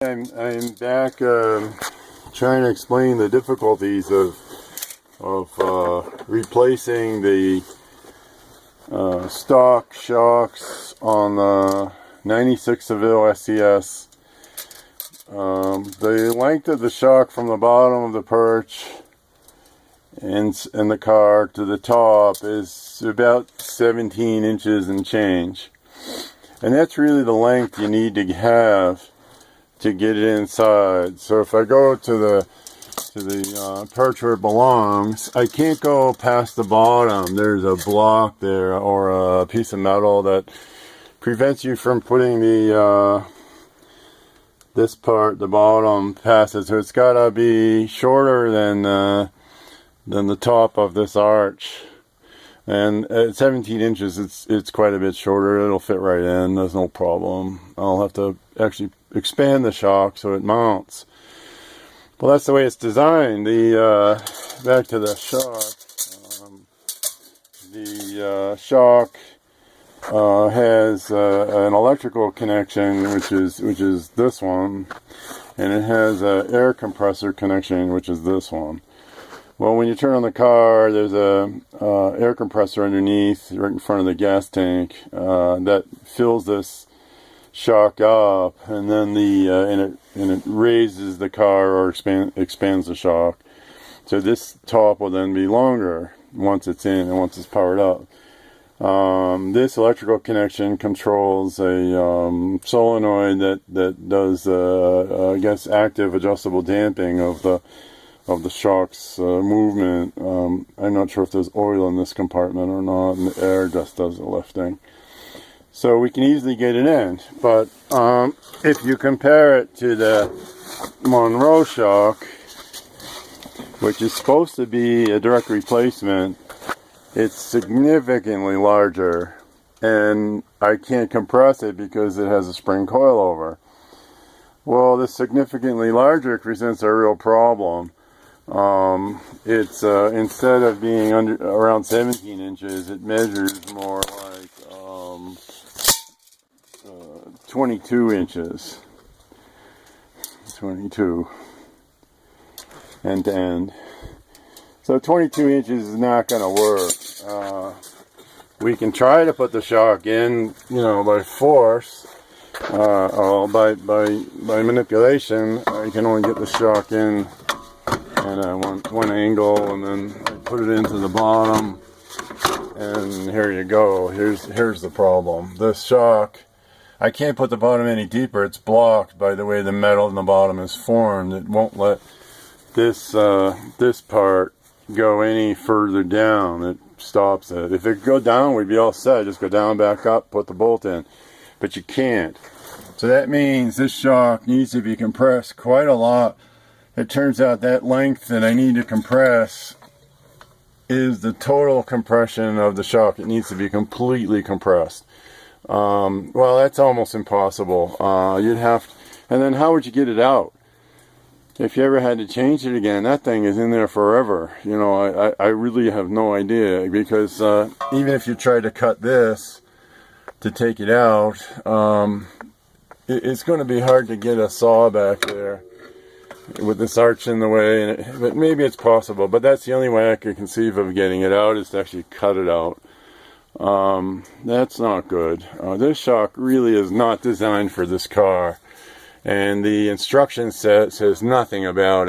I'm back trying to explain the difficulties of replacing the stock shocks on the 96 Seville STS. The length of the shock from the bottom of the perch in the car to the top is about 17 inches and change, and that's really the length you need to have to get it inside. So if I go to the perch where it belongs, I can't go past the bottom. There's a block there or a piece of metal that prevents you from putting the this part, the bottom, past it. So it's got to be shorter than the top of this arch. And at 17 inches, it's quite a bit shorter. It'll fit right in. There's no problem. I'll have to actually expand the shock so it mounts. Well, that's the way it's designed. Back to the shock. The shock has an electrical connection, which is this one, and it has an air compressor connection, which is this one. Well, when you turn on the car, there's a air compressor underneath, right in front of the gas tank, that fills this shock up, and then it raises the car or expands the shock. So this top will then be longer once it's in and once it's powered up. This electrical connection controls a solenoid that does I guess active adjustable damping of the shock's movement. I'm not sure if there's oil in this compartment or not, and the air just does the lifting. So we can easily get it in, but if you compare it to the Monroe shock, which is supposed to be a direct replacement, it's significantly larger, and I can't compress it because it has a spring coil-over. Well, this significantly larger presents a real problem. It's instead of being around 17 inches, it measures more like 22 inches. 22 end to end. So 22 inches is not going to work. We can try to put the shock in, by force, or by manipulation. I can only get the shock in at one angle, and then I put it into the bottom, and here you go. Here's the problem. This shock, I can't put the bottom any deeper. It's blocked by the way the metal in the bottom is formed. It won't let this part go any further down. It stops it. If it could go down, we'd be all set. Just go down, back up, put the bolt in. But you can't. So that means this shock needs to be compressed quite a lot. It turns out that length that I need to compress is the total compression of the shock. It needs to be completely compressed. Well, that's almost impossible. You'd have to, and then how would you get it out? If you ever had to change it again, that thing is in there forever. I really have no idea, because even if you try to cut this to take it out, it's going to be hard to get a saw back there with this arch in the way. But maybe it's possible, but that's the only way I could conceive of getting it out, is to actually cut it out. That's not good. This shock really is not designed for this car, and the instruction set says nothing about it.